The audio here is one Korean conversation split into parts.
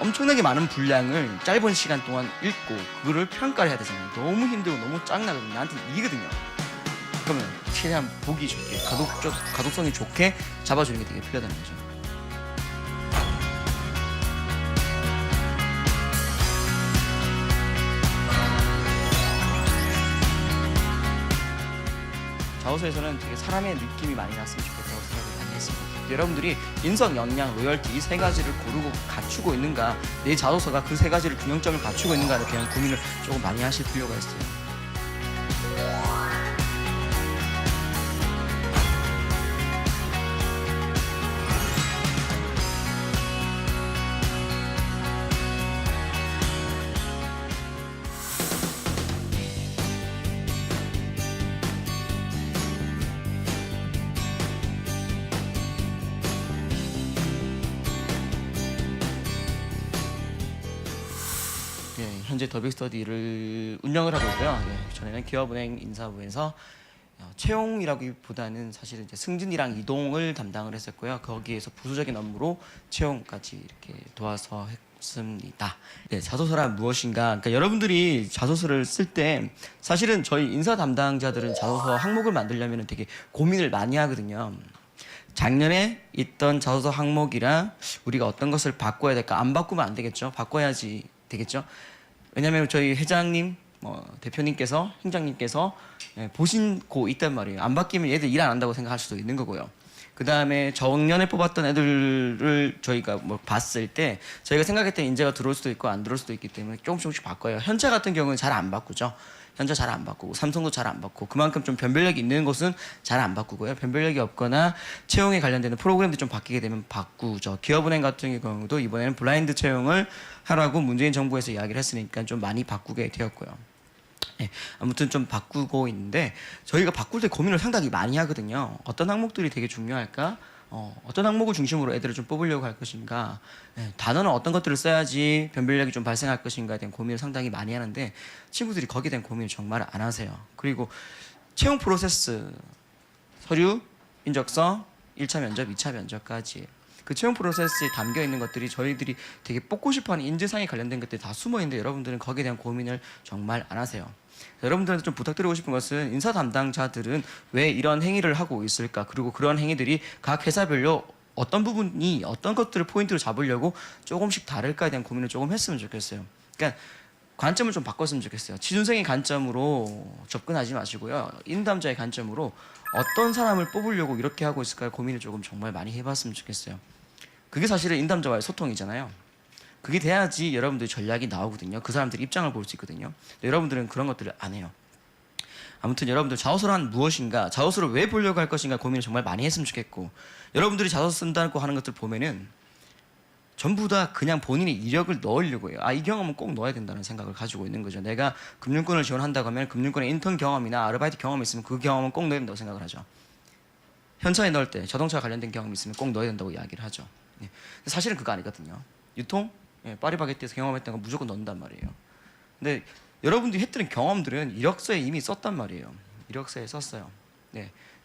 엄청나게 많은 분량을 짧은 시간 동안 읽고 그거를 평가를 해야 되잖아요. 너무 힘들고 너무 짱나거든요. 나한테 이기거든요. 그러면 최대한 보기 좋게 가독성이 좋게 잡아주는 게 되게 필요하다는 거죠. 자오서에서는 되게 사람의 느낌이 많이 났으면 좋겠다고 생각을 많이 했습니다. 여러분들이 인성, 역량, 로열티 이 세 가지를 고르고 갖추고 있는가, 내 자소서가 그 세 가지를 균형점을 갖추고 있는가에 대한 고민을 조금 많이 하실 필요가 있어요. 현재 더빅스터디를 운영을 하고 있고요. 전에는 기업은행 인사부에서 채용이라기보다는 사실은 이제 승진이랑 이동을 담당을 했었고요. 거기에서 부수적인 업무로 채용까지 이렇게 도와서 했습니다. 자소서란 무엇인가? 그러니까 여러분들이 자소서를 쓸 때 사실은 저희 인사 담당자들은 자소서 항목을 만들려면 되게 고민을 많이 하거든요. 작년에 있던 자소서 항목이랑 우리가 어떤 것을 바꿔야 될까? 안 바꾸면 안 되겠죠. 바꿔야지 되겠죠. 왜냐하면 저희 회장님, 대표님께서, 행장님께서 보신고 있단 말이에요. 안 바뀌면 얘들 일 안 한다고 생각할 수도 있는 거고요. 그 다음에 작년에 뽑았던 애들을 저희가 봤을 때 저희가 생각했던 인재가 들어올 수도 있고 안 들어올 수도 있기 때문에 조금씩 바꿔요. 현재 같은 경우는 잘 안 바꾸죠. 현재 잘 안 바꾸고 삼성도 잘 안 바꾸고 그만큼 좀 변별력이 있는 곳은 잘 안 바꾸고요. 변별력이 없거나 채용에 관련되는 프로그램도 좀 바뀌게 되면 바꾸죠. 기업은행 같은 경우도 이번에는 블라인드 채용을 하라고 문재인 정부에서 이야기를 했으니까 좀 많이 바꾸게 되었고요. 아무튼 좀 바꾸고 있는데 저희가 바꿀 때 고민을 상당히 많이 하거든요. 어떤 항목들이 되게 중요할까? 어떤 항목을 중심으로 애들을 좀 뽑으려고 할 것인가? 단어는 어떤 것들을 써야지 변별력이 좀 발생할 것인가에 대한 고민을 상당히 많이 하는데 친구들이 거기에 대한 고민을 정말 안 하세요. 그리고 채용 프로세스, 서류, 인적서, 1차 면접, 2차 면접까지 그 채용 프로세스에 담겨 있는 것들이 저희들이 되게 뽑고 싶어하는 인재상에 관련된 것들이 다 숨어 있는데 여러분들은 거기에 대한 고민을 정말 안 하세요. 여러분들한테 좀 부탁드리고 싶은 것은 인사 담당자들은 왜 이런 행위를 하고 있을까? 그리고 그런 행위들이 각 회사별로 어떤 부분이 어떤 것들을 포인트로 잡으려고 조금씩 다를까에 대한 고민을 조금 했으면 좋겠어요. 그러니까 관점을 좀 바꿨으면 좋겠어요. 취준생의 관점으로 접근하지 마시고요. 인담자의 관점으로 어떤 사람을 뽑으려고 이렇게 하고 있을까 고민을 조금 정말 많이 해봤으면 좋겠어요. 그게 사실은 인담자와의 소통이잖아요. 그게 돼야지 여러분들이 전략이 나오거든요. 그 사람들의 입장을 볼 수 있거든요. 여러분들은 그런 것들을 안 해요. 아무튼 여러분들 자소서란 무엇인가, 자소서를 왜 보려고 할 것인가 고민을 정말 많이 했으면 좋겠고 여러분들이 자소서 쓴다고 하는 것들 보면은 전부 다 그냥 본인의 이력을 넣으려고 해요. 이 경험은 꼭 넣어야 된다는 생각을 가지고 있는 거죠. 내가 금융권을 지원한다고 하면 금융권의 인턴 경험이나 아르바이트 경험이 있으면 그 경험은 꼭 넣어야 된다고 생각을 하죠. 현차에 넣을 때 자동차 관련된 경험이 있으면 꼭 넣어야 된다고 이야기를 하죠. 사실은 그거 아니거든요. 유통? 파리바게뜨에서 경험했던 거 무조건 넣는단 말이에요. 근데 여러분들이 했던 경험들은 이력서에 이미 썼단 말이에요. 이력서에 썼어요.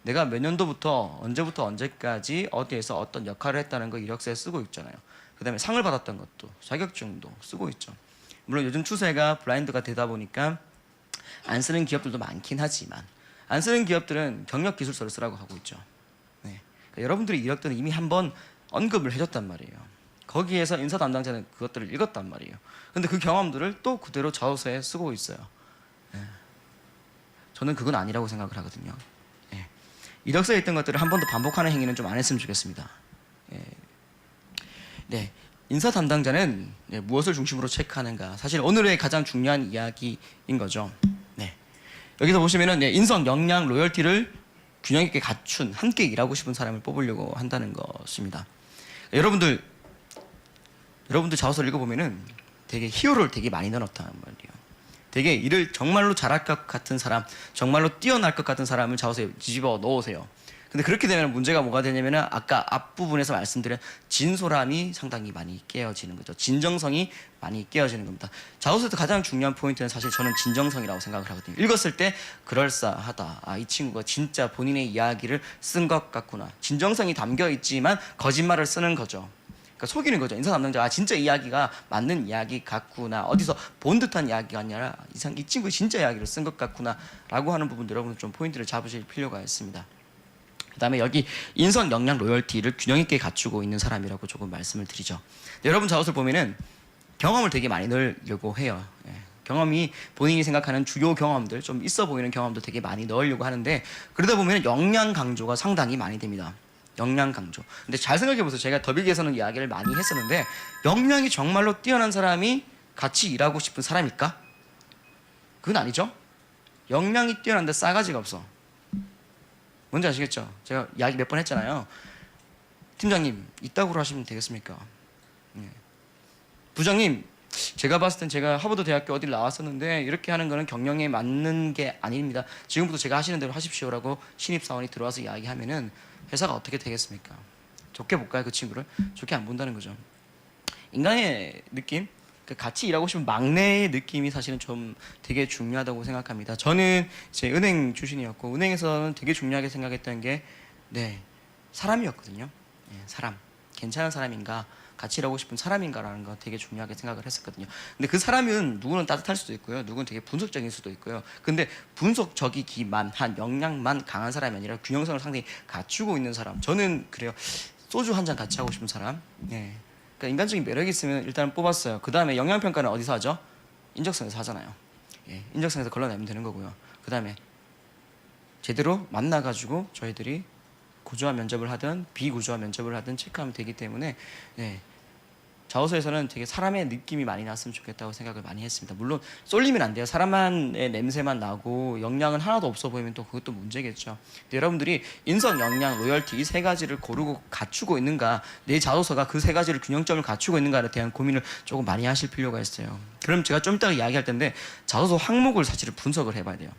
내가 몇 년도부터 언제부터 언제까지 어디에서 어떤 역할을 했다는 거 이력서에 쓰고 있잖아요. 그 다음에 상을 받았던 것도 자격증도 쓰고 있죠. 물론 요즘 추세가 블라인드가 되다 보니까 안 쓰는 기업들도 많긴 하지만 안 쓰는 기업들은 경력 기술서를 쓰라고 하고 있죠. 그러니까 여러분들의 이력들은 이미 한번 언급을 해줬단 말이에요. 거기에서 인사 담당자는 그것들을 읽었단 말이에요. 근데 그 경험들을 또 그대로 자소서에 쓰고 있어요. 저는 그건 아니라고 생각을 하거든요. 이력서에 있던 것들을 한 번 더 반복하는 행위는 좀 안 했으면 좋겠습니다. 인사 담당자는 무엇을 중심으로 체크하는가? 사실 오늘의 가장 중요한 이야기인 거죠. 여기서 보시면은 인성, 역량, 로열티를 균형 있게 갖춘 함께 일하고 싶은 사람을 뽑으려고 한다는 것입니다. 여러분들 자소서를 읽어보면은 되게 히어로를 되게 많이 넣어놨단 말이에요. 되게 일을 정말로 잘할 것 같은 사람, 정말로 뛰어날 것 같은 사람을 자소서에 뒤집어 넣으세요. 근데 그렇게 되면 문제가 뭐가 되냐면은 아까 앞부분에서 말씀드린 진솔함이 상당히 많이 깨어지는 거죠. 진정성이 많이 깨어지는 겁니다. 자소서에서 가장 중요한 포인트는 사실 저는 진정성이라고 생각을 하거든요. 읽었을 때 그럴싸하다. 이 친구가 진짜 본인의 이야기를 쓴 것 같구나. 진정성이 담겨 있지만 거짓말을 쓰는 거죠. 그러니까 속이는 거죠. 인사 담당자가 진짜 이야기가 맞는 이야기 같구나, 어디서 본 듯한 이야기가 아니라 이 친구 진짜 이야기를 쓴 것 같구나라고 하는 부분 여러분 좀 포인트를 잡으실 필요가 있습니다. 그다음에 여기 인성, 역량, 로열티를 균형 있게 갖추고 있는 사람이라고 조금 말씀을 드리죠. 여러분 자옷을 보면은 경험을 되게 많이 넣으려고 해요. 경험이 본인이 생각하는 주요 경험들, 좀 있어 보이는 경험도 되게 많이 넣으려고 하는데, 그러다 보면 역량 강조가 상당히 많이 됩니다. 역량 강조. 근데 잘 생각해 보세요. 제가 더비기에서는 이야기를 많이 했었는데, 역량이 정말로 뛰어난 사람이 같이 일하고 싶은 사람일까? 그건 아니죠. 역량이 뛰어난데 싸가지가 없어. 뭔지 아시겠죠? 제가 이야기 몇 번 했잖아요. 팀장님, 이따구로 하시면 되겠습니까? 부장님, 제가 봤을 땐 제가 하버드 대학교 어딜 나왔었는데 이렇게 하는 거는 경영에 맞는 게 아닙니다. 지금부터 제가 하시는 대로 하십시오라고 신입사원이 들어와서 이야기하면은 회사가 어떻게 되겠습니까? 좋게 볼까요, 그 친구를? 좋게 안 본다는 거죠. 인간의 느낌, 같이 일하고 싶은 막내의 느낌이 사실은 좀 되게 중요하다고 생각합니다. 저는 제 은행 출신이었고, 은행에서는 되게 중요하게 생각했던 게 사람이었거든요. 사람, 괜찮은 사람인가, 같이 일하고 싶은 사람인가라는 거 되게 중요하게 생각을 했었거든요. 근데 그 사람은 누구는 따뜻할 수도 있고요, 누구는 되게 분석적인 수도 있고요. 근데 분석적이기만 한, 역량만 강한 사람이 아니라 균형성을 상당히 갖추고 있는 사람, 저는 그래요. 소주 한 잔 같이 하고 싶은 사람. 그러니까 인간적인 매력이 있으면 일단 뽑았어요. 그 다음에 역량평가는 어디서 하죠? 인적성에서 하잖아요. 인적성에서 걸러내면 되는 거고요. 그 다음에 제대로 만나가지고 저희들이 구조화 면접을 하든 비구조화 면접을 하든 체크하면 되기 때문에 자오서에서는 되게 사람의 느낌이 많이 났으면 좋겠다고 생각을 많이 했습니다. 물론 쏠리면 안 돼요. 사람만의 냄새만 나고 역량은 하나도 없어 보이면 또 그것도 문제겠죠. 근데 여러분들이 인성, 역량, 로열티 이 세 가지를 고르고 갖추고 있는가, 내 자소서가 그 세 가지를 균형점을 갖추고 있는가에 대한 고민을 조금 많이 하실 필요가 있어요. 그럼 제가 좀 이따가 이야기할 텐데, 자소서 항목을 사실 분석을 해봐야 돼요.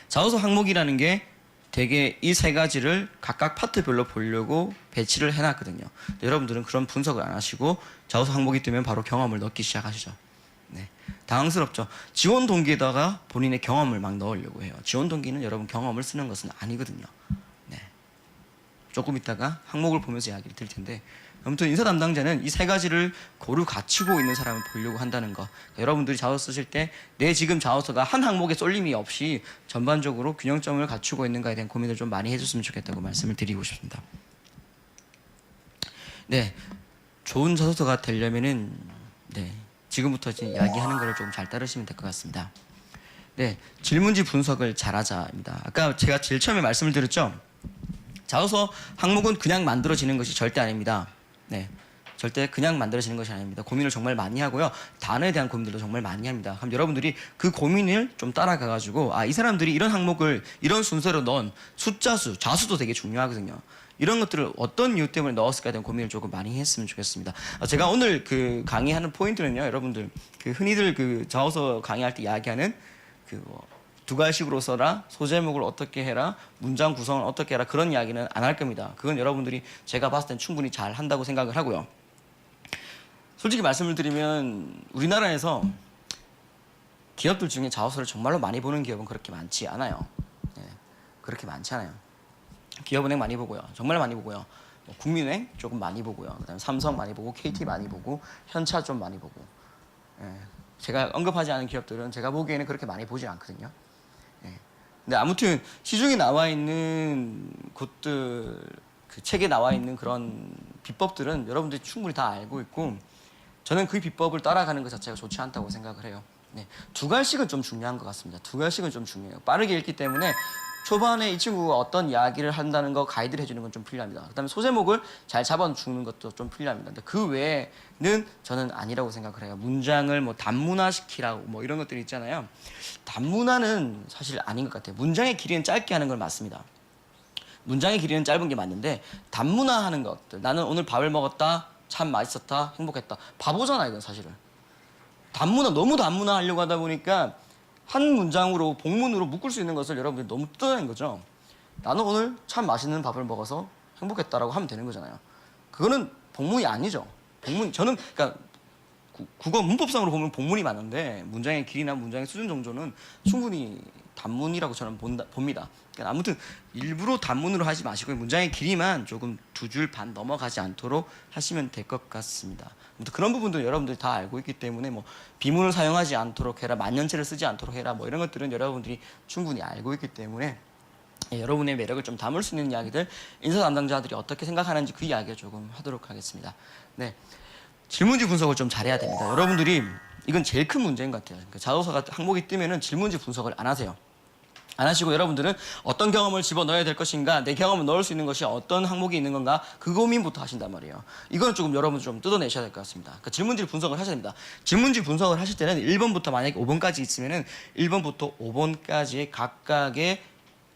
자소서 항목이라는 게 되게 이 세 가지를 각각 파트별로 보려고 배치를 해놨거든요. 여러분들은 그런 분석을 안 하시고 자소서 항목이 뜨면 바로 경험을 넣기 시작하시죠. 당황스럽죠. 지원 동기에다가 본인의 경험을 막 넣으려고 해요. 지원 동기는 여러분 경험을 쓰는 것은 아니거든요. 조금 있다가 항목을 보면서 이야기를 드릴 텐데, 아무튼 인사 담당자는 이 세 가지를 고루 갖추고 있는 사람을 보려고 한다는 거. 여러분들이 자소서 쓰실 때 내 지금 자소서가 한 항목에 쏠림이 없이 전반적으로 균형점을 갖추고 있는가에 대한 고민을 좀 많이 해줬으면 좋겠다고 말씀을 드리고 싶습니다. 좋은 자소서가 되려면은 지금부터 이제 이야기하는 거를 좀 잘 따르시면 될 것 같습니다. 질문지 분석을 잘하자입니다. 아까 제가 제일 처음에 말씀을 드렸죠. 자소서 항목은 그냥 만들어지는 것이 절대 아닙니다. 절대 그냥 만들어지는 것이 아닙니다. 고민을 정말 많이 하고요. 단어에 대한 고민들도 정말 많이 합니다. 그럼 여러분들이 그 고민을 좀 따라가가지고, 이 사람들이 이런 항목을 이런 순서로 넣은 숫자수, 자수도 되게 중요하거든요. 이런 것들을 어떤 이유 때문에 넣었을까에 대한 고민을 조금 많이 했으면 좋겠습니다. 제가 오늘 그 강의하는 포인트는요, 여러분들 그 흔히들 그 자소서 강의할 때 이야기하는 두 가지식으로 써라, 소제목을 어떻게 해라, 문장 구성을 어떻게 해라, 그런 이야기는 안 할 겁니다. 그건 여러분들이 제가 봤을 땐 충분히 잘 한다고 생각을 하고요. 솔직히 말씀을 드리면 우리나라에서 기업들 중에 자소서를 정말로 많이 보는 기업은 그렇게 많지 않아요. 그렇게 많지 않아요. 기업은행 많이 보고요. 정말 많이 보고요. 국민은행 조금 많이 보고요. 그다음에 삼성 많이 보고, KT 많이 보고, 현차 좀 많이 보고. 제가 언급하지 않은 기업들은 제가 보기에는 그렇게 많이 보지 않거든요. 근데 아무튼 시중에 나와 있는 곳들, 그 책에 나와 있는 그런 비법들은 여러분들이 충분히 다 알고 있고, 저는 그 비법을 따라가는 것 자체가 좋지 않다고 생각을 해요. 두 갈씩은 좀 중요한 것 같습니다. 두 갈씩은 좀 중요해요. 빠르게 읽기 때문에 초반에 이 친구가 어떤 이야기를 한다는 거 가이드를 해주는 건 좀 필요합니다. 그다음에 소제목을 잘 잡아주는 것도 좀 필요합니다. 근데 그 외에는 저는 아니라고 생각을 해요. 문장을 뭐 단문화시키라고 뭐 이런 것들이 있잖아요. 단문화는 사실 아닌 것 같아요. 문장의 길이는 짧게 하는 건 맞습니다. 문장의 길이는 짧은 게 맞는데, 단문화하는 것들, 나는 오늘 밥을 먹었다, 참 맛있었다, 행복했다, 바보잖아 이건 사실은. 너무 단문화하려고 하다 보니까 한 문장으로, 복문으로 묶을 수 있는 것을 여러분들이 너무 뜯어낸 거죠. 나는 오늘 참 맛있는 밥을 먹어서 행복했다라고 하면 되는 거잖아요. 그거는 복문이 아니죠. 저는 그러니까 국어 문법상으로 보면 복문이 많은데, 문장의 길이나 문장의 수준 정도는 충분히 단문이라고 저는 봅니다. 그러니까 아무튼 일부러 단문으로 하지 마시고 문장의 길이만 조금 2줄 반 넘어가지 않도록 하시면 될 것 같습니다. 아무튼 그런 부분도 여러분들이 다 알고 있기 때문에 뭐 비문을 사용하지 않도록 해라, 만년체를 쓰지 않도록 해라, 뭐 이런 것들은 여러분들이 충분히 알고 있기 때문에 여러분의 매력을 좀 담을 수 있는 이야기들, 인사 담당자들이 어떻게 생각하는지 그 이야기를 조금 하도록 하겠습니다. 네, 질문지 분석을 좀 잘해야 됩니다. 여러분들이 이건 제일 큰 문제인 것 같아요. 그러니까 자소서가 항목이 뜨면은 질문지 분석을 안 하세요. 안 하시고 여러분들은 어떤 경험을 집어넣어야 될 것인가, 내 경험을 넣을 수 있는 것이 어떤 항목이 있는 건가, 그 고민부터 하신단 말이에요. 이건 조금 여러분 좀 뜯어내셔야 될 것 같습니다. 그러니까 질문지 분석을 하셔야 됩니다. 질문지 분석을 하실 때는 1번부터 만약에 5번까지 있으면은 1번부터 5번까지의 각각의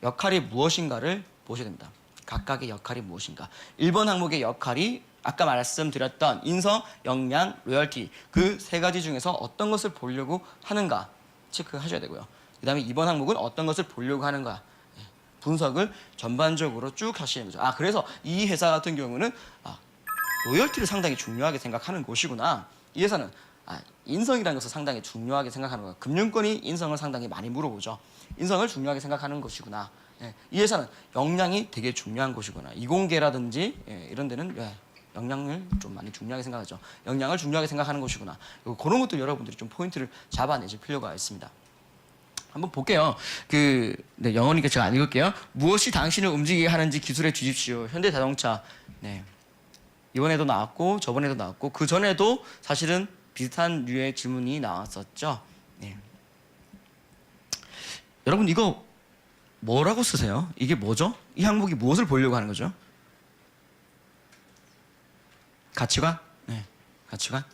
역할이 무엇인가를 보셔야 됩니다. 각각의 역할이 무엇인가. 1번 항목의 역할이 아까 말씀드렸던 인성, 역량, 로열티 그 세 가지 중에서 어떤 것을 보려고 하는가 체크하셔야 되고요. 그 다음에 2번 항목은 어떤 것을 보려고 하는가 분석을 전반적으로 쭉 하시는 거죠. 그래서 이 회사 같은 경우는 로열티를 상당히 중요하게 생각하는 곳이구나. 이 회사는 인성이라는 것을 상당히 중요하게 생각하는 거예요. 금융권이 인성을 상당히 많이 물어보죠. 인성을 중요하게 생각하는 것이구나. 이 회사는 역량이 되게 중요한 곳이구나. 이공계라든지 이런 데는 역량을 좀 많이 중요하게 생각하죠. 역량을 중요하게 생각하는 곳이구나. 그런 것들 여러분들이 좀 포인트를 잡아내실 필요가 있습니다. 한번 볼게요. 영어니까 제가 안 읽을게요. 무엇이 당신을 움직이게 하는지 기술해 주십시오. 현대자동차. 네. 이번에도 나왔고 저번에도 나왔고 그 전에도 사실은 비슷한 류의 질문이 나왔었죠. 네. 여러분 이거 뭐라고 쓰세요? 이게 뭐죠? 이 항목이 무엇을 보려고 하는 거죠? 가치관? 네. 가치관?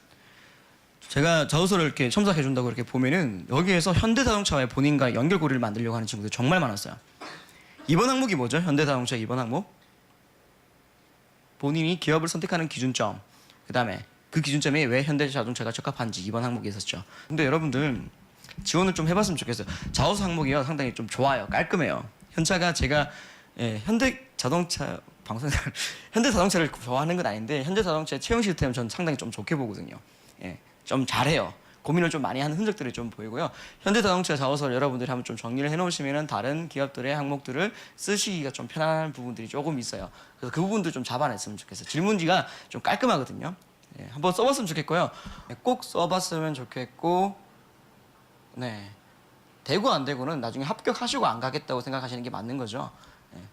제가 자소서를 이렇게 첨삭해 준다고 이렇게 보면은 여기에서 현대자동차와의 본인과의 연결고리를 만들려고 하는 친구들 정말 많았어요. 2번 항목이 뭐죠? 현대자동차 2번 항목. 본인이 기업을 선택하는 기준점. 그 다음에 그 기준점이 왜 현대자동차가 적합한지 2번 항목에 있었죠. 근데 여러분들 지원을 좀 해봤으면 좋겠어요. 자소서 항목이요 상당히 좀 좋아요. 깔끔해요. 현차가 제가 현대자동차 방송에서 현대자동차를 좋아하는 건 아닌데 현대자동차의 채용 시스템은 저는 상당히 좀 좋게 보거든요. 좀 잘해요. 고민을 좀 많이 하는 흔적들이 좀 보이고요. 현대자동차 자소서를 여러분들이 한번 좀 정리를 해놓으시면 다른 기업들의 항목들을 쓰시기가 좀 편안한 부분들이 조금 있어요. 그래서 그 부분도 좀 잡아냈으면 좋겠어요. 질문지가 좀 깔끔하거든요. 한번 써봤으면 좋겠고요. 꼭 써봤으면 좋겠고, 네. 되고 안 되고는 나중에 합격하시고 안 가겠다고 생각하시는 게 맞는 거죠.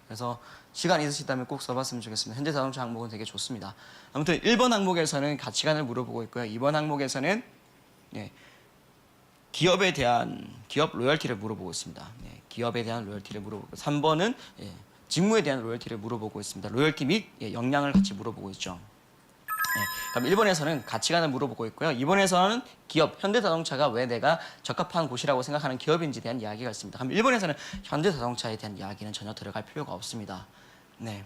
그래서 시간 있으시다면 꼭 써봤으면 좋겠습니다. 현대자동차 항목은 되게 좋습니다. 아무튼 1번 항목에서는 가치관을 물어보고 있고요. 2번 항목에서는 기업에 대한 기업 로열티를 물어보고 있습니다. 기업에 대한 로열티를 물어보고 3번은 직무에 대한 로열티를 물어보고 있습니다. 로열티 및 역량을 같이 물어보고 있죠. 그럼 1번에서는 가치관을 물어보고 있고요. 2번에서는 기업, 현대자동차가 왜 내가 적합한 곳이라고 생각하는 기업인지에 대한 이야기가 있습니다. 그럼 1번에서는 현대자동차에 대한 이야기는 전혀 들어갈 필요가 없습니다. 네,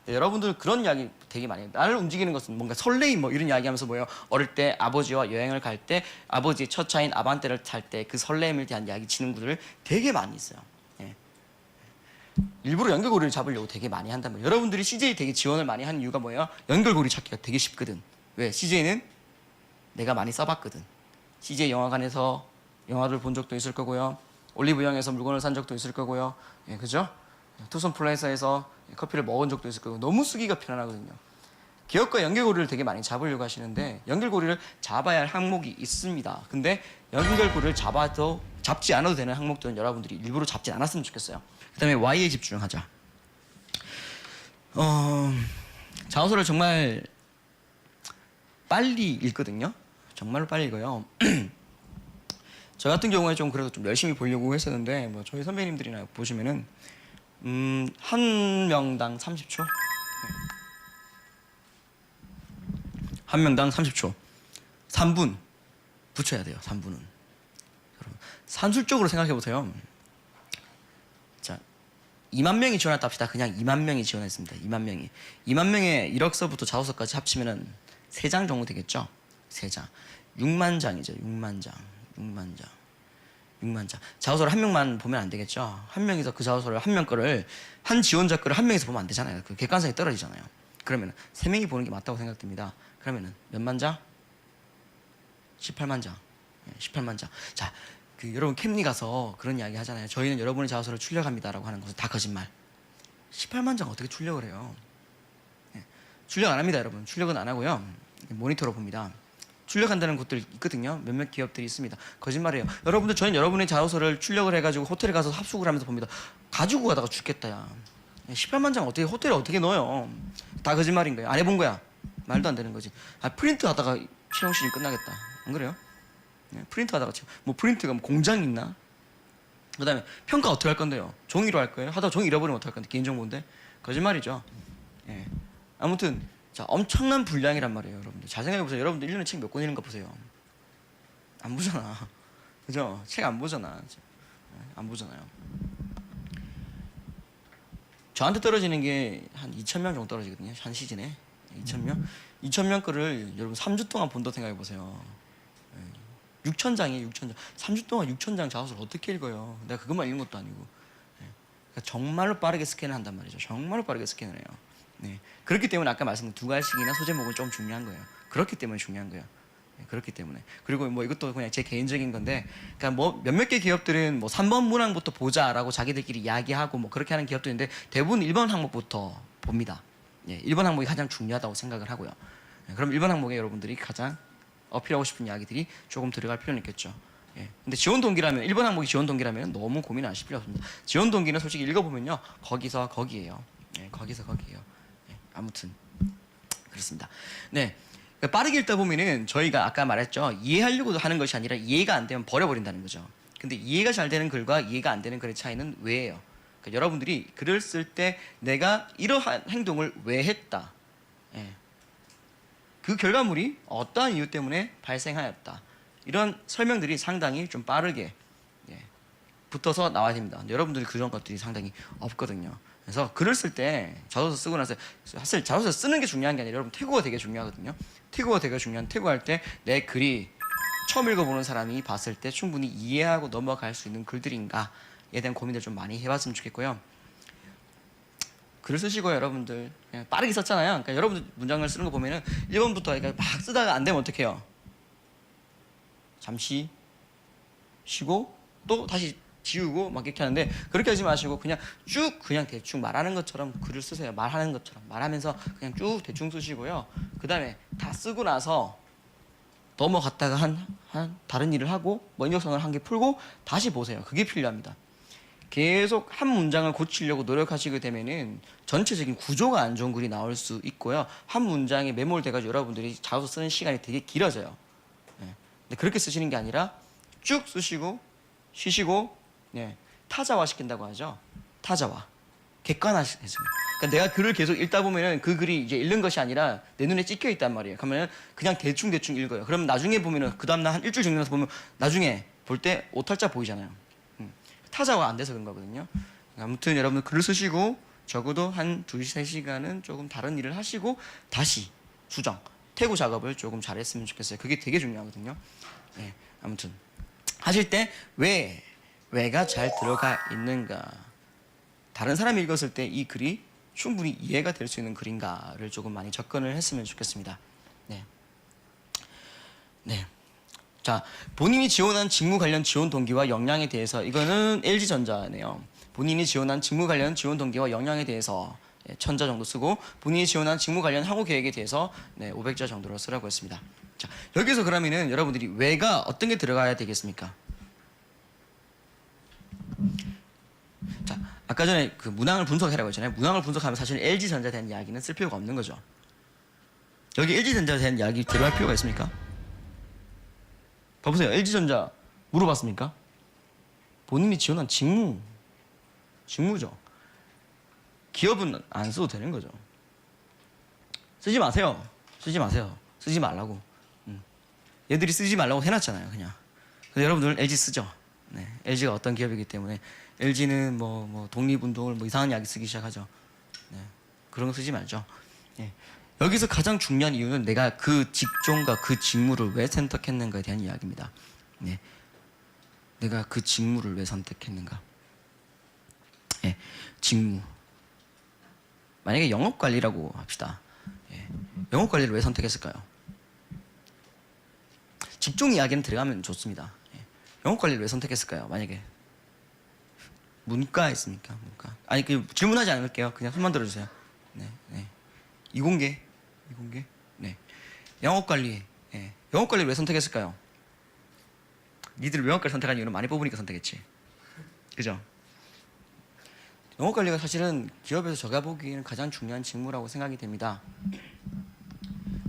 여러분들 그런 이야기 되게 많이 해요. 나를 움직이는 것은 뭔가 설레임 뭐 이런 이야기 하면서 뭐예요? 어릴 때 아버지와 여행을 갈 때 아버지의 첫 차인 아반떼를 탈 때 그 설렘에 대한 이야기 치는 분들 되게 많이 있어요. 일부러 연결고리를 잡으려고 되게 많이 한단 말이에요. 여러분들이 CJ 되게 지원을 많이 하는 이유가 뭐예요? 연결고리 찾기가 되게 쉽거든. 왜? CJ는 내가 많이 써봤거든. CJ 영화관에서 영화를 본 적도 있을 거고요. 올리브영에서 물건을 산 적도 있을 거고요. 그죠? 투썸 플레이서에서 커피를 먹은 적도 있을 거고 너무 쓰기가 편안하거든요. 기업과 연결고리를 되게 많이 잡으려고 하시는데 연결고리를 잡아야 할 항목이 있습니다. 근데 연결고리를 잡지 않아도 되는 항목들은 여러분들이 일부러 잡지 않았으면 좋겠어요. 그 다음에 Y에 집중하자. 자소서를 정말 빨리 읽거든요. 정말로 빨리 읽어요. 저 같은 경우에 좀 그래도 좀 열심히 보려고 했었는데 뭐 저희 선배님들이나 보시면은 한 명당 30초? 한 명당 30초. 3분 붙여야 돼요. 3분은. 여러분, 산술적으로 생각해 보세요. 자, 2만 명이 지원했다 합시다. 그냥 2만 명이 지원했습니다. 2만 명이. 2만 명의 이력서부터 자소서까지 합치면은 3장 정도 되겠죠? 3장. 6만 장이죠. 6만 장. 6만 장. 6만 장. 자소서를 한 명만 보면 안 되겠죠? 한 명이서 그 자소서를 한 명 거를 한 지원자 거를 한 명이서 보면 안 되잖아요. 그 객관성이 떨어지잖아요. 그러면 3명이 보는 게 맞다고 생각됩니다. 그러면은 몇만 장? 18만 장. 18만 장. 자, 여러분 캠리 가서 그런 이야기 하잖아요. 저희는 여러분의 자소서를 출력합니다라고 하는 것은 다 거짓말. 18만 장 어떻게 출력을 해요? 출력 안 합니다, 여러분. 출력은 안 하고요. 모니터로 봅니다. 출력한다는 곳들 있거든요. 몇몇 기업들이 있습니다. 거짓말이에요. 여러분들, 저희는 여러분의 자소서를 출력을 해가지고 호텔에 가서 합숙을 하면서 봅니다. 가지고 가다가 죽겠다, 야. 18만 장 어떻게 호텔에 어떻게 넣어요? 다 거짓말인 거예요. 안 해본 거야. 말도 안 되는 거지. 프린트 하다가 채용 시즌 끝나겠다. 안 그래요? 프린트 하다가 뭐 프린트가 뭐 공장이 있나? 그다음에 평가 어떻게 할 건데요? 종이로 할 거예요? 하다가 종이 잃어버리면 어떡할 건데? 개인정보인데? 거짓말이죠. 예. 아무튼 자, 엄청난 분량이란 말이에요, 여러분들. 잘 생각해 보세요. 여러분들 1년에 책 몇 권 읽는 거 보세요. 안 보잖아. 그죠? 책 안 보잖아. 안 보잖아요. 저한테 떨어지는 게 한 2,000명 정도 떨어지거든요. 한 시즌에. 2,000명? 2,000명 거를 여러분 3주 동안 본다 생각해 보세요. 6,000장이에요, 6,000장. 3주 동안 6,000장 자소서를 어떻게 읽어요? 내가 그것만 읽는 것도 아니고. 그러니까 정말로 빠르게 스캔을 한단 말이죠. 정말로 빠르게 스캔을 해요. 네. 그렇기 때문에 아까 말씀드린 두 가지씩이나 소제목은 좀 중요한 거예요. 그렇기 때문에 중요한 거예요. 네, 그렇기 때문에. 그리고 뭐 이것도 그냥 제 개인적인 건데, 그러니까 뭐 몇몇 개 기업들은 뭐 3번 문항부터 보자라고 자기들끼리 이야기하고 뭐 그렇게 하는 기업도 있는데 대부분 1번 항목부터 봅니다. 예, 1번 항목이 가장 중요하다고 생각을 하고요. 예, 그럼 1번 항목에 여러분들이 가장 어필하고 싶은 이야기들이 조금 들어갈 필요는 있겠죠. 예. 근데 지원 동기라면 1번 항목이 지원 동기라면 너무 고민 안 하실 필요 없습니다. 지원 동기는 솔직히 읽어보면요, 거기서 거기예요. 예, 거기서 거기예요. 아무튼 그렇습니다. 네, 빠르게 읽다 보면은 저희가 아까 말했죠. 이해하려고 하는 것이 아니라 이해가 안 되면 버려버린다는 거죠. 근데 이해가 잘 되는 글과 이해가 안 되는 글의 차이는 왜예요? 그러니까 여러분들이 글을 쓸 때 내가 이러한 행동을 왜 했다, 예. 그 결과물이 어떠한 이유 때문에 발생하였다, 이런 설명들이 상당히 좀 빠르게, 예, 붙어서 나와야 됩니다. 근데 여러분들이 그런 것들이 상당히 없거든요. 그래서 글을 쓸 때 자소서 쓰고 나서 사실 자소서 쓰는 게 중요한 게 아니라 여러분 태국어가 되게 중요하거든요. 태국어가 되게 중요한, 태국어할 때 내 글이 처음 읽어보는 사람이 봤을 때 충분히 이해하고 넘어갈 수 있는 글들인가에 대한 고민을 좀 많이 해봤으면 좋겠고요. 글을 쓰시고요, 여러분들. 그냥 빠르게 썼잖아요. 그러니까 여러분들 문장을 쓰는 거 보면은 1번부터 그러니까 막 쓰다가 안 되면 어떡해요? 잠시 쉬고 또 다시 지우고 막 이렇게 하는데, 그렇게 하지 마시고 그냥 쭉 그냥 대충 말하는 것처럼 글을 쓰세요. 말하는 것처럼 말하면서 그냥 쭉 대충 쓰시고요. 그 다음에 다 쓰고 나서 넘어갔다가 한 다른 일을 하고 뭐 입력선을 한 개 풀고 다시 보세요. 그게 필요합니다. 계속 한 문장을 고치려고 노력하시게 되면은 전체적인 구조가 안 좋은 글이 나올 수 있고요. 한 문장에 매몰돼가지고 여러분들이 자소서 쓰는 시간이 되게 길어져요. 네. 근데 그렇게 쓰시는 게 아니라 쭉 쓰시고 쉬시고, 네, 타자화 시킨다고 하죠. 타자화, 객관화시켜줍니다. 그러니까 내가 글을 계속 읽다 보면은 그 글이 이제 읽는 것이 아니라 내 눈에 찍혀 있단 말이에요. 그러면 그냥 대충 읽어요. 그럼 나중에 보면은 그 다음날 한 일주일 정도 나서 보면 나중에 볼 때 오탈자 보이잖아요. 타자화 안 돼서 그런 거거든요. 아무튼 여러분 글을 쓰시고 적어도 한 2, 3시간은 조금 다른 일을 하시고 다시 수정, 태고 작업을 조금 잘했으면 좋겠어요. 그게 되게 중요하거든요. 네, 아무튼 하실 때 왜가 잘 들어가 있는가, 다른 사람이 읽었을 때 이 글이 충분히 이해가 될 수 있는 글인가를 조금 많이 접근을 했으면 좋겠습니다. 네. 네. 자, 본인이 지원한 직무 관련 지원 동기와 역량에 대해서, 이거는 LG전자네요. 본인이 지원한 직무 관련 지원 동기와 역량에 대해서 1,000자 정도 쓰고, 본인이 지원한 직무 관련 학업 계획에 대해서 500자 정도로 쓰라고 했습니다. 자, 여기서 그러면은 여러분들이 왜가 어떤 게 들어가야 되겠습니까? 자, 아까 전에 그 문항을 분석해라고 했잖아요. 문항을 분석하면 사실 LG전자에 대한 이야기는 쓸 필요가 없는 거죠. 여기 LG전자에 대한 이야기 들어갈 필요가 있습니까? 봐보세요. LG전자 물어봤습니까? 본인이 지원한 직무죠. 기업은 안 써도 되는 거죠. 쓰지 마세요. 쓰지 말라고. 얘들이 쓰지 말라고 해놨잖아요, 그냥. 근데 여러분들 LG 쓰죠. 네, LG가 어떤 기업이기 때문에 LG는 뭐 독립운동을 뭐 이상한 이야기 쓰기 시작하죠. 네, 그런 거 쓰지 말죠. 네. 여기서 가장 중요한 이유는 내가 그 직종과 그 직무를 왜 선택했는가에 대한 이야기입니다. 네, 내가 그 직무를 왜 선택했는가. 네, 직무. 만약에 영업관리라고 합시다. 네, 영업관리를 왜 선택했을까요? 직종 이야기는 들어가면 좋습니다. 예. 영업 관리를 왜 선택했을까요? 만약에 문과 있습니까? 문과. 아니 그 질문하지 않을게요. 그냥 손만 들어주세요. 네, 네. 이공계. 네. 영업 관리. 네. 영업 관리를 왜 선택했을까요? 니들 영업 관리 선택한 이유는 많이 뽑으니까 선택했지. 그죠? 영업 관리가 사실은 기업에서 제가 보기에는 가장 중요한 직무라고 생각이 됩니다.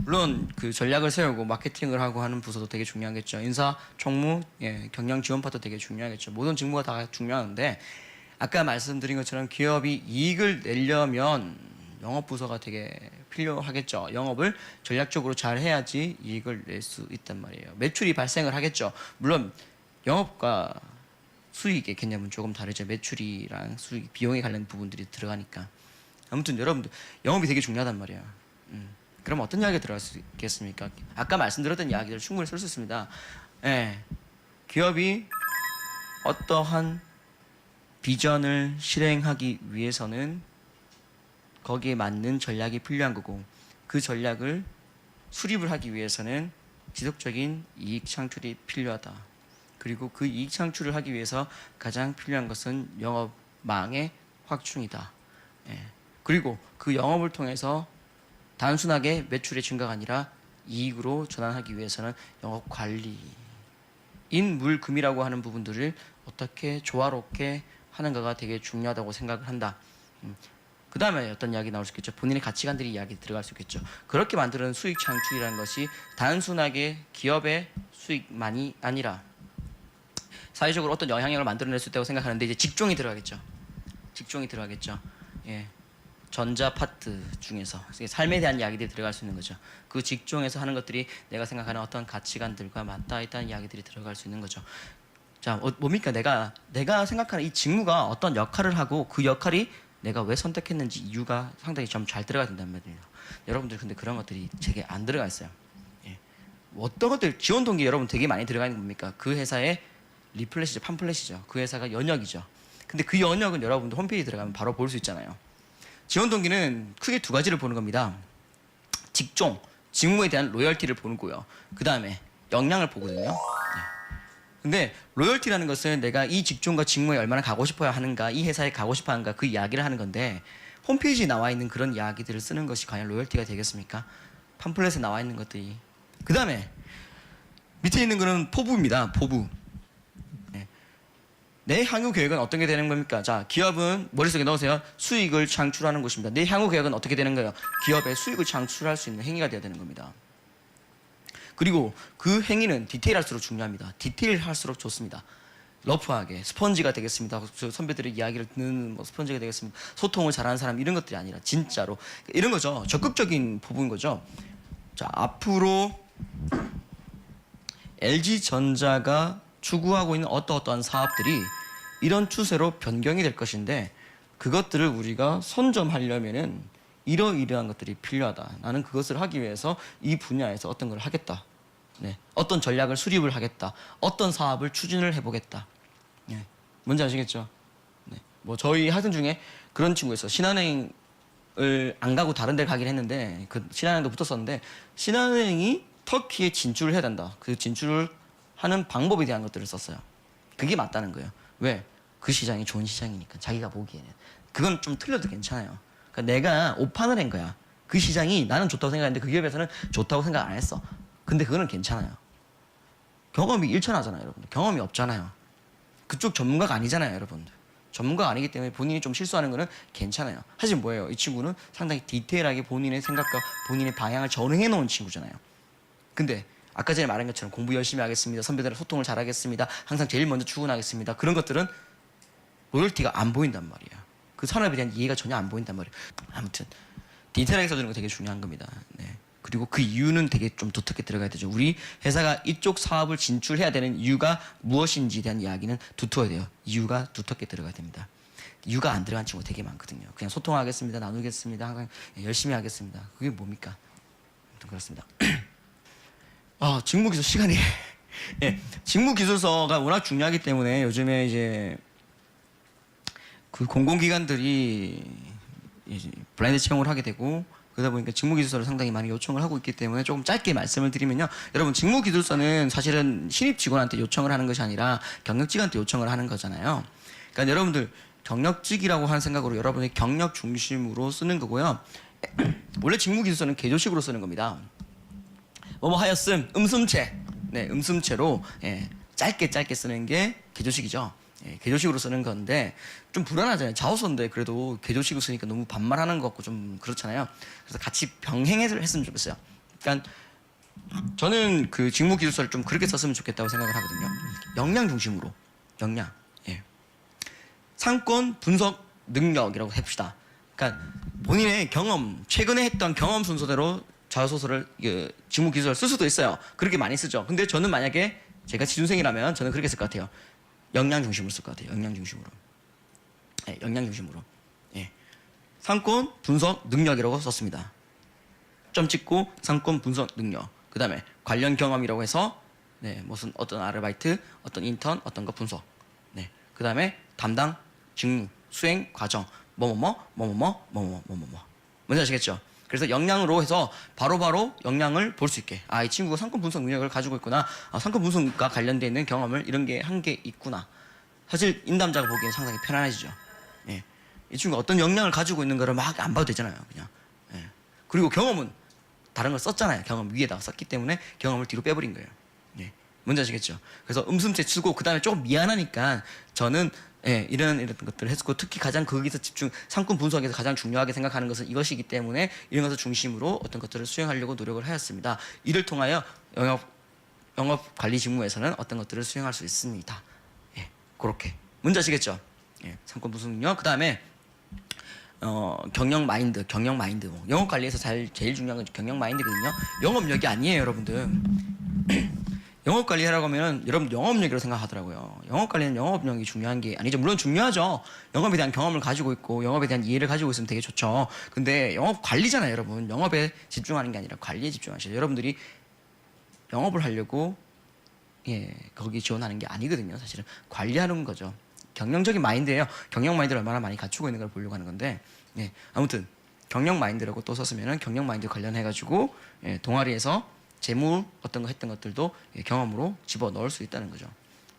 물론 그 전략을 세우고 마케팅을 하고 하는 부서도 되게 중요하겠죠. 인사, 총무, 경영 지원파도 되게 중요하겠죠. 모든 직무가 다 중요한데 아까 말씀드린 것처럼 기업이 이익을 내려면 영업 부서가 되게 필요하겠죠. 영업을 전략적으로 잘 해야지 이익을 낼 수 있단 말이에요. 매출이 발생을 하겠죠. 물론 영업과 수익의 개념은 조금 다르죠. 매출이랑 수익, 비용에 관련 부분들이 들어가니까. 아무튼 여러분들 영업이 되게 중요하단 말이에요. 그럼 어떤 이야기가 들어갈 수 있겠습니까? 아까 말씀드렸던 이야기들 충분히 쓸 수 있습니다. 기업이 어떠한 비전을 실행하기 위해서는 거기에 맞는 전략이 필요한 거고 그 전략을 수립을 하기 위해서는 지속적인 이익 창출이 필요하다. 그리고 그 이익 창출을 하기 위해서 가장 필요한 것은 영업망의 확충이다. 그리고 그 영업을 통해서 단순하게 매출의 증가가 아니라 이익으로 전환하기 위해서는 영업 관리, 인물금이라고 하는 부분들을 어떻게 조화롭게 하는가가 되게 중요하다고 생각을 한다. 그 다음에 어떤 이야기 나올 수 있겠죠. 본인의 가치관들이 이야기 들어갈 수 있겠죠. 그렇게 만드는 수익 창출이라는 것이 단순하게 기업의 수익만이 아니라 사회적으로 어떤 영향력을 만들어낼 수 있다고 생각하는데 이제 직종이 들어가겠죠. 직종이 들어가겠죠. 전자 파트 중에서 삶에 대한 이야기들이 들어갈 수 있는 거죠. 그 직종에서 하는 것들이 내가 생각하는 어떤 가치관들과 맞닿아 있다는 이야기들이 들어갈 수 있는 거죠. 자, 뭡니까? 내가 생각하는 이 직무가 어떤 역할을 하고 그 역할이 내가 왜 선택했는지 이유가 상당히 좀 잘 들어가야 된단 말이에요. 여러분들 근데 그런 것들이 되게 안 들어가 있어요. 어떤 것들 지원 동기 여러분 되게 많이 들어가 있는 겁니까? 그 회사의 리플렛이죠, 팜플렛이죠. 그 회사가 연역이죠. 근데 그 연역은 여러분들 홈페이지 들어가면 바로 볼 수 있잖아요. 지원 동기는 크게 두 가지를 보는 겁니다. 직종, 직무에 대한 로열티를 보는 거고요. 그 다음에 역량을 보거든요. 근데 로열티라는 것은 내가 이 직종과 직무에 얼마나 가고 싶어야 하는가, 이 회사에 가고 싶어 하는가 그 이야기를 하는 건데 홈페이지에 나와 있는 그런 이야기들을 쓰는 것이 과연 로열티가 되겠습니까? 팜플렛에 나와 있는 것들이. 그 다음에 밑에 있는 거는 포부입니다. 포부. 내 향후 계획은 어떤 게 되는 겁니까? 자, 기업은 머릿속에 넣으세요. 수익을 창출하는 것입니다. 내 향후 계획은 어떻게 되는 거예요? 기업의 수익을 창출할 수 있는 행위가 되어야 되는 겁니다. 그리고 그 행위는 디테일할수록 중요합니다. 디테일할수록 좋습니다. 러프하게 스펀지가 되겠습니다. 선배들의 이야기를 듣는 스펀지가 되겠습니다. 소통을 잘하는 사람 이런 것들이 아니라 진짜로 이런 거죠. 적극적인 부분인 거죠. 자, 앞으로 LG전자가 추구하고 있는 어떠한 사업들이 이런 추세로 변경이 될 것인데 그것들을 우리가 선점하려면은 이러이러한 것들이 필요하다. 나는 그것을 하기 위해서 이 분야에서 어떤 걸 하겠다. 어떤 전략을 수립을 하겠다. 어떤 사업을 추진을 해보겠다. 뭔지 아시겠죠? 뭐 저희 학생 중에 그런 친구 있어. 신한은행을 안 가고 다른 데를 가긴 했는데 그 신한은행도 붙었었는데 신한은행이 터키에 진출을 해야 된다. 그 진출을 하는 방법에 대한 것들을 썼어요. 그게 맞다는 거예요. 왜? 그 시장이 좋은 시장이니까 자기가 보기에는. 그건 좀 틀려도 괜찮아요. 그러니까 내가 오판을 한 거야. 그 시장이 나는 좋다고 생각했는데 그 기업에서는 좋다고 생각 안 했어. 근데 그거는 괜찮아요. 경험이 일천하잖아요, 여러분들. 경험이 없잖아요. 그쪽 전문가가 아니잖아요, 여러분들. 전문가가 아니기 때문에 본인이 좀 실수하는 거는 괜찮아요. 하지만 뭐예요? 이 친구는 상당히 디테일하게 본인의 생각과 본인의 방향을 전응해 놓은 친구잖아요. 근데 아까 전에 말한 것처럼 공부 열심히 하겠습니다. 선배들랑 소통을 잘하겠습니다. 항상 제일 먼저 출근하겠습니다. 그런 것들은 로열티가 안 보인단 말이에요. 그 산업에 대한 이해가 전혀 안 보인단 말이에요. 아무튼 디테일하게 써주는 거 되게 중요한 겁니다. 그리고 그 이유는 되게 좀 두텁게 들어가야 되죠. 우리 회사가 이쪽 사업을 진출해야 되는 이유가 무엇인지에 대한 이야기는 두터워야 돼요. 이유가 두텁게 들어가야 됩니다. 이유가 안 들어간 친구가 되게 많거든요. 그냥 소통하겠습니다. 나누겠습니다. 항상 열심히 하겠습니다. 그게 뭡니까? 아무튼 그렇습니다. 직무기술 시간이 직무기술서가 워낙 중요하기 때문에 요즘에 이제 그 공공기관들이 이제 블라인드 채용을 하게 되고 그러다 보니까 직무기술서를 상당히 많이 요청을 하고 있기 때문에 조금 짧게 말씀을 드리면요. 여러분 직무기술서는 사실은 신입 직원한테 요청을 하는 것이 아니라 경력직한테 요청을 하는 거잖아요. 그러니까 여러분들 경력직이라고 하는 생각으로 여러분이 경력 중심으로 쓰는 거고요. 원래 직무기술서는 개조식으로 쓰는 겁니다. 뭐뭐 하였음, 음슴체. 네, 음슴체로 짧게 쓰는 게 개조식이죠. 개조식으로 쓰는 건데 좀 불안하잖아요. 자소서인데 그래도 개조식으로 쓰니까 너무 반말하는 것 같고 좀 그렇잖아요. 그래서 같이 병행해서 했으면 좋겠어요. 그러니까 저는 그 직무기술서를 좀 그렇게 썼으면 좋겠다고 생각을 하거든요. 역량 중심으로. 역량. 상권 분석 능력이라고 해봅시다. 그러니까 본인의 경험, 최근에 했던 경험 순서대로 자소서를 직무기술서를 쓸 수도 있어요. 그렇게 많이 쓰죠. 근데 저는 만약에 제가 취준생이라면 저는 그렇게 쓸 것 같아요. 역량 중심으로 쓸 것 같아요. 역량 중심으로. 역량 중심으로. 상권 분석 능력이라고 썼습니다. 점 찍고 상권 분석 능력. 그 다음에 관련 경험이라고 해서 무슨 어떤 아르바이트, 어떤 인턴, 어떤 거 분석. 그 다음에 담당 직무, 수행 과정, 뭐뭐뭐. 뭔지 아시겠죠? 그래서 역량으로 해서 바로바로 역량을 볼 수 있게. 이 친구가 상권 분석 능력을 가지고 있구나. 상권 분석과 관련되어 있는 경험을 이런 게 한 게 있구나. 사실 인담자가 보기엔 상당히 편안해지죠. 이 친구가 어떤 역량을 가지고 있는 거를 막 안 봐도 되잖아요. 그냥. 그리고 경험은 다른 걸 썼잖아요. 경험 위에다가 썼기 때문에 경험을 뒤로 빼버린 거예요. 뭔지 아시겠죠? 그래서 음슴체 쓰고 그 다음에 조금 미안하니까 저는 이런 것들을 했고 특히 가장 거기서 상권 분석에서 가장 중요하게 생각하는 것은 이것이기 때문에 이런 것을 중심으로 어떤 것들을 수행하려고 노력을 하였습니다. 이를 통하여 영업 관리 직무에서는 어떤 것들을 수행할 수 있습니다. 그렇게 뭔지 아시겠죠? 상권 분석 능력 그 다음에 경영 마인드. 영업 관리에서 제일 중요한 건 경영 마인드거든요. 영업력이 아니에요, 여러분들. 영업 관리하라고 하면 여러분 영업력이라고 생각하더라고요. 영업 관리는 영업력이 중요한 게 아니죠. 물론 중요하죠. 영업에 대한 경험을 가지고 있고 영업에 대한 이해를 가지고 있으면 되게 좋죠. 근데 영업 관리잖아요, 여러분. 영업에 집중하는 게 아니라 관리에 집중하셔야 돼요. 여러분들이 영업을 하려고 거기 지원하는 게 아니거든요. 사실은 관리하는 거죠. 경영적인 마인드예요. 경영 마인드를 얼마나 많이 갖추고 있는 걸 보려고 하는 건데 아무튼 경영 마인드라고 또 썼으면 경영 마인드 관련해가지고 동아리에서 재무 어떤 거 했던 것들도 경험으로 집어넣을 수 있다는 거죠.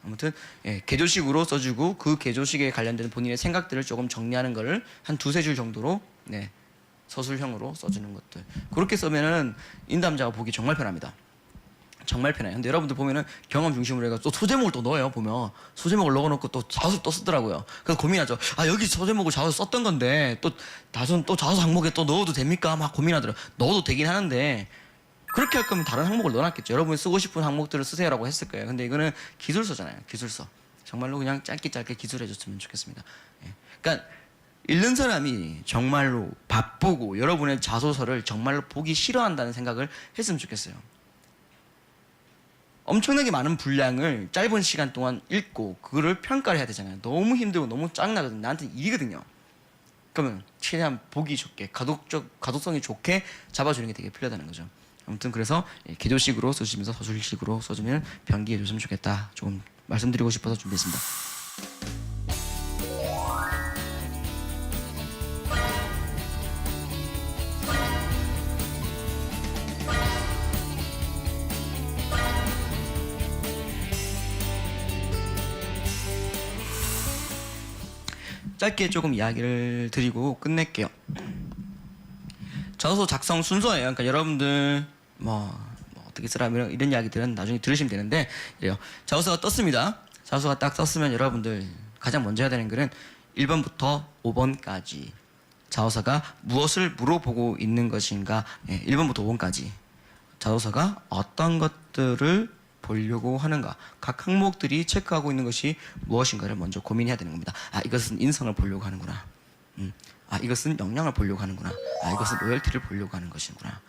아무튼 개조식으로 써주고 그 개조식에 관련된 본인의 생각들을 조금 정리하는 거를 한 두세 줄 정도로 서술형으로 써주는 것들. 그렇게 쓰면은 인담자가 보기 정말 편합니다. 정말 편해요. 근데 여러분들 보면은 경험 중심으로 해가지고 또 소제목을 또 넣어요. 보면 소제목을 넣어놓고 또 자소를 또 쓰더라고요. 그래서 고민하죠. 여기 소제목을 자소 썼던 건데 또 자소 항목에 또 넣어도 됩니까? 막 고민하더라고요. 넣어도 되긴 하는데 그렇게 할 거면 다른 항목을 넣어놨겠죠. 여러분이 쓰고 싶은 항목들을 쓰세요라고 했을 거예요. 근데 이거는 기술서잖아요. 기술서. 정말로 그냥 짧게 기술해줬으면 좋겠습니다. 그러니까 읽는 사람이 정말로 바쁘고 여러분의 자소서를 정말로 보기 싫어한다는 생각을 했으면 좋겠어요. 엄청나게 많은 분량을 짧은 시간 동안 읽고 그거를 평가를 해야 되잖아요. 너무 힘들고 너무 짜증나거든요. 나한테는 일이거든요. 그러면 최대한 보기 좋게 가독성이 좋게 잡아주는 게 되게 필요하다는 거죠. 아무튼 그래서 개조식으로 써주시면서 서술식으로 써주면 변기해 줬으면 좋겠다. 조금 말씀드리고 싶어서 준비했습니다. 짧게 조금 이야기를 드리고 끝낼게요. 자소서 작성 순서예요. 그러니까 여러분들 어떻게 쓰라 이런 이야기들은 나중에 들으시면 되는데 이래요. 자소서가 떴습니다. 자소서가 딱 떴으면 여러분들 가장 먼저 해야 되는 거는 1번부터 5번까지 자소서가 무엇을 물어보고 있는 것인가 1번부터 5번까지 자소서가 어떤 것들을 보려고 하는가 각 항목들이 체크하고 있는 것이 무엇인가를 먼저 고민해야 되는 겁니다. 이것은 인성을 보려고 하는구나. 이것은 역량을 보려고 하는구나. 이것은 로열티를 보려고 하는 것이구나.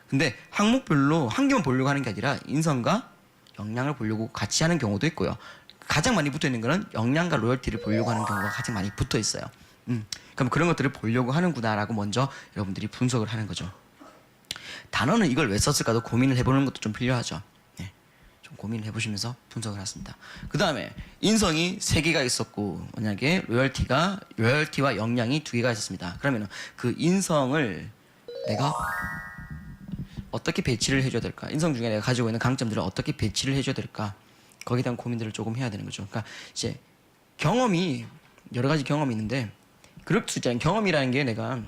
근데 항목별로 한 개만 보려고 하는 게 아니라 인성과 역량을 보려고 같이 하는 경우도 있고요. 가장 많이 붙어 있는 거는 역량과 로열티를 보려고 하는 경우가 가장 많이 붙어 있어요. 그럼 그런 것들을 보려고 하는구나라고 먼저 여러분들이 분석을 하는 거죠. 단어는 이걸 왜 썼을까도 고민을 해보는 것도 좀 필요하죠. 좀 고민을 해보시면서 분석을 했습니다. 그 다음에 인성이 3개가 있었고 만약에 로열티와 역량이 2개가 있었습니다. 그러면 그 인성을 내가 어떻게 배치를 해줘야 될까? 인성 중에 내가 가지고 있는 강점들을 어떻게 배치를 해줘야 될까? 거기에 대한 고민들을 조금 해야 되는 거죠. 그러니까 이제 경험이 여러 가지 경험이 있는데 그럴 수 있잖아요. 경험이라는 게 내가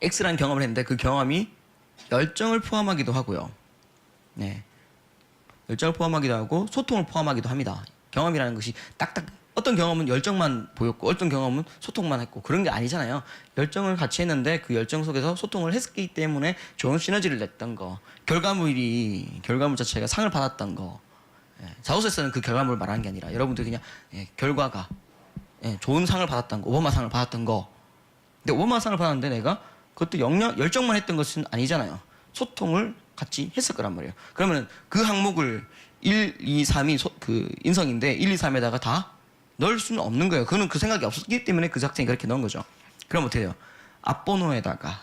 X라는 경험을 했는데 그 경험이 열정을 포함하기도 하고요. 네, 열정을 포함하기도 하고 소통을 포함하기도 합니다. 경험이라는 것이 딱딱 어떤 경험은 열정만 보였고 어떤 경험은 소통만 했고 그런 게 아니잖아요. 열정을 같이 했는데 그 열정 속에서 소통을 했기 때문에 좋은 시너지를 냈던 거, 결과물 자체가 상을 받았던 거. 자소서에서는 그 결과물을 말하는 게 아니라 여러분들 그냥 결과가 좋은 상을 받았던 거, 오바마 상을 받았던 거. 근데 오바마 상을 받았는데 내가 그것도 열정만 했던 것은 아니잖아요. 소통을 같이 했을 거란 말이에요. 그러면 그 항목을 1, 2, 3이 그 인성인데 1, 2, 3에다가 다 넣을 수는 없는 거예요. 그는 그 생각이 없었기 때문에 그 학생이 그렇게 넣은 거죠. 그럼 어떻게 돼요? 앞번호에다가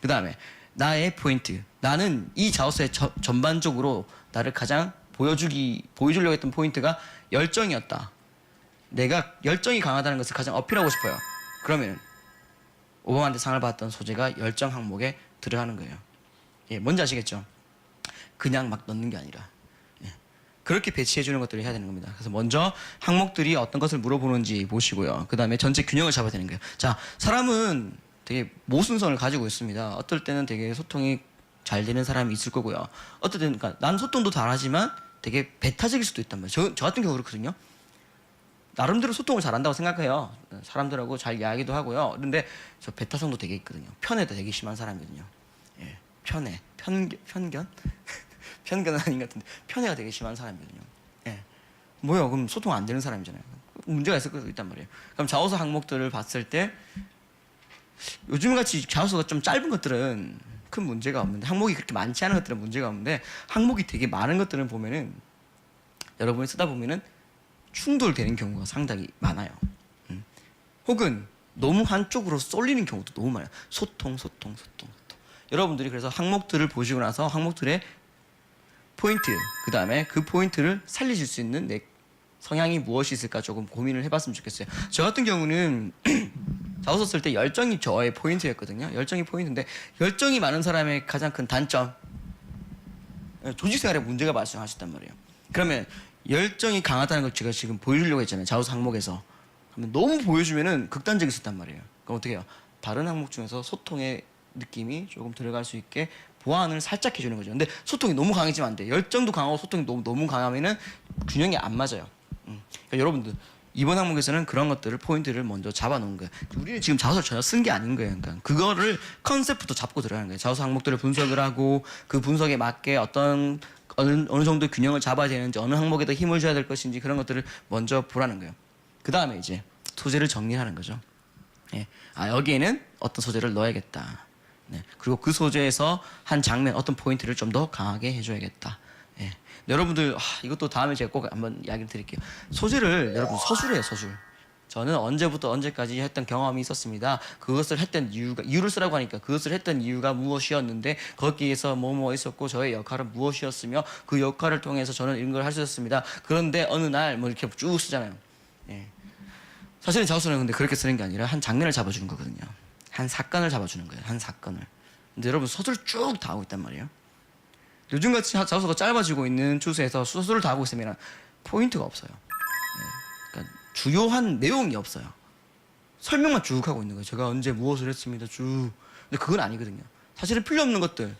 그 다음에 나의 포인트. 나는 이 자소서의 전반적으로 나를 가장 보여주려고 했던 포인트가 열정이었다. 내가 열정이 강하다는 것을 가장 어필하고 싶어요. 그러면 오바마한테 상을 받았던 소재가 열정 항목에 들어가는 거예요. 뭔지 아시겠죠? 그냥 막 넣는 게 아니라 그렇게 배치해 주는 것들을 해야 되는 겁니다. 그래서 먼저 항목들이 어떤 것을 물어보는지 보시고요. 그 다음에 전체 균형을 잡아야 되는 거예요. 자, 사람은 되게 모순성을 가지고 있습니다. 어떨 때는 되게 소통이 잘 되는 사람이 있을 거고요. 어떨 때는 그러니까 난 소통도 잘하지만 되게 배타적일 수도 있단 말이에요. 저 같은 경우 그렇거든요. 나름대로 소통을 잘한다고 생각해요. 사람들하고 잘 이야기도 하고요. 그런데 저 배타성도 되게 있거든요. 편애도 되게 심한 사람이거든요. 편견? 편견은 아닌 것 같은데 편애가 되게 심한 사람이거든요. 뭐야? 그럼 소통 안 되는 사람이잖아요. 문제가 있을 거 있단 말이에요. 그럼 자소서 항목들을 봤을 때 요즘같이 자소서가 좀 짧은 것들은 큰 문제가 없는데 항목이 그렇게 많지 않은 것들은 문제가 없는데 항목이 되게 많은 것들은 보면은 여러분이 쓰다 보면은 충돌되는 경우가 상당히 많아요. 혹은 너무 한쪽으로 쏠리는 경우도 너무 많아요. 소통. 여러분들이 그래서 항목들을 보시고 나서 항목들의 포인트, 그 다음에 그 포인트를 살리실 수 있는 내 성향이 무엇이 있을까 조금 고민을 해봤으면 좋겠어요. 저 같은 경우는 자소서 쓸 때 열정이 저의 포인트였거든요. 열정이 포인트인데 열정이 많은 사람의 가장 큰 단점, 조직생활에 문제가 발생하셨단 말이에요. 그러면 열정이 강하다는 걸 제가 지금 보여주려고 했잖아요. 자소서 항목에서. 그러면 너무 보여주면은 극단적이 있었단 말이에요. 그럼 어떻게 해요? 다른 항목 중에서 소통의 느낌이 조금 들어갈 수 있게 보완을 살짝 해주는 거죠. 근데 소통이 너무 강해지면 안 돼. 열정도 강하고 소통이 너무 강하면은 균형이 안 맞아요. 그러니까 여러분들 이번 항목에서는 그런 것들을 포인트를 먼저 잡아놓은 거예요. 우리는 지금 자소서를 전혀 쓴 게 아닌 거예요. 그러니까 그거를 컨셉부터 잡고 들어가는 거예요. 자소서 항목들을 분석을 하고 그 분석에 맞게 어느 정도 균형을 잡아야 되는지 어느 항목에 더 힘을 줘야 될 것인지 그런 것들을 먼저 보라는 거예요. 그 다음에 이제 소재를 정리하는 거죠. 여기에는 어떤 소재를 넣어야겠다. 그리고 그 소재에서 한 장면 어떤 포인트를 좀 더 강하게 해줘야겠다. 여러분들 이것도 다음에 제가 꼭 한번 이야기를 드릴게요. 소재를 여러분 서술해요. 서술. 저는 언제부터 언제까지 했던 경험이 있었습니다. 그것을 했던 이유를 쓰라고 하니까 그것을 했던 이유가 무엇이었는데 거기에서 뭐뭐 있었고 저의 역할은 무엇이었으며 그 역할을 통해서 저는 이런 걸 할 수 있었습니다. 그런데 어느 날 뭐 이렇게 쭉 쓰잖아요. 사실은 자소서는 근데 그렇게 쓰는 게 아니라 한 장면을 잡아주는 거거든요. 한 사건을 잡아주는 거예요. 한 사건을. 근데 여러분 서술 쭉 다 하고 있단 말이에요. 요즘같이 자소서가 짧아지고 있는 추세에서 서술을 다 하고 있으면 포인트가 없어요. 그러니까 주요한 내용이 없어요. 설명만 쭉 하고 있는 거예요. 제가 언제 무엇을 했습니다. 쭉. 근데 그건 아니거든요. 사실은 필요 없는 것들은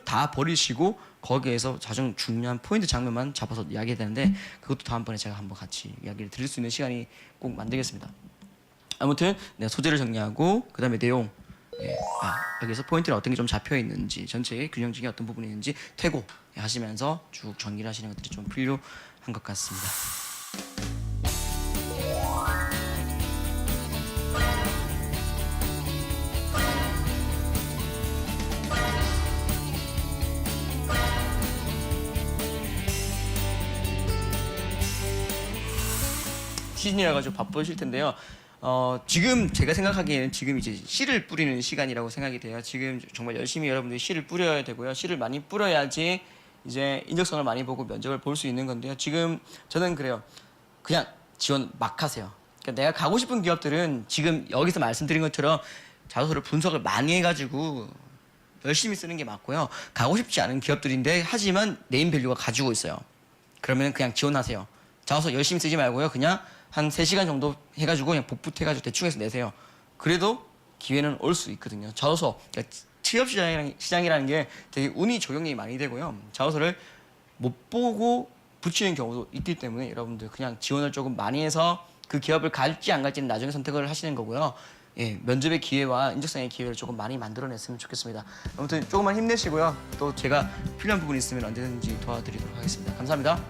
다 버리시고 거기에서 가장 중요한 포인트 장면만 잡아서 이야기해야 되는데 그것도 다음번에 제가 한번 같이 이야기를 드릴 수 있는 시간이 꼭 만들겠습니다. 아무튼 내가 소재를 정리하고 그 다음에 내용 여기서 포인트는 어떤 게 좀 잡혀 있는지 전체의 균형적인 어떤 부분이 있는지 퇴고 하시면서 쭉 정리를 하시는 것들이 좀 필요한 것 같습니다. 시즌이라 가지고 바쁘실 텐데요. 지금 제가 생각하기에는 지금 이제 씨를 뿌리는 시간이라고 생각이 돼요. 지금 정말 열심히 여러분들이 씨를 뿌려야 되고요. 씨를 많이 뿌려야지 이제 인적성을 많이 보고 면접을 볼 수 있는 건데요. 지금 저는 그래요. 그냥 지원 막 하세요. 그러니까 내가 가고 싶은 기업들은 지금 여기서 말씀드린 것처럼 자소서를 분석을 많이 해가지고 열심히 쓰는 게 맞고요. 가고 싶지 않은 기업들인데 하지만 네임밸류가 가지고 있어요. 그러면 그냥 지원하세요. 자소서 열심히 쓰지 말고요. 그냥 한 3시간 정도 해가지고 그냥 복붙해가지고 대충 해서 내세요. 그래도 기회는 올 수 있거든요. 자소서, 그러니까 취업 시장이라는 게 되게 운이 적용이 많이 되고요. 자소서를 못 보고 붙이는 경우도 있기 때문에 여러분들 그냥 지원을 조금 많이 해서 그 기업을 갈지 안 갈지는 나중에 선택을 하시는 거고요. 예, 면접의 기회와 인적성의 기회를 조금 많이 만들어냈으면 좋겠습니다. 아무튼 조금만 힘내시고요. 또 제가 필요한 부분 있으면 언제든지 도와드리도록 하겠습니다. 감사합니다.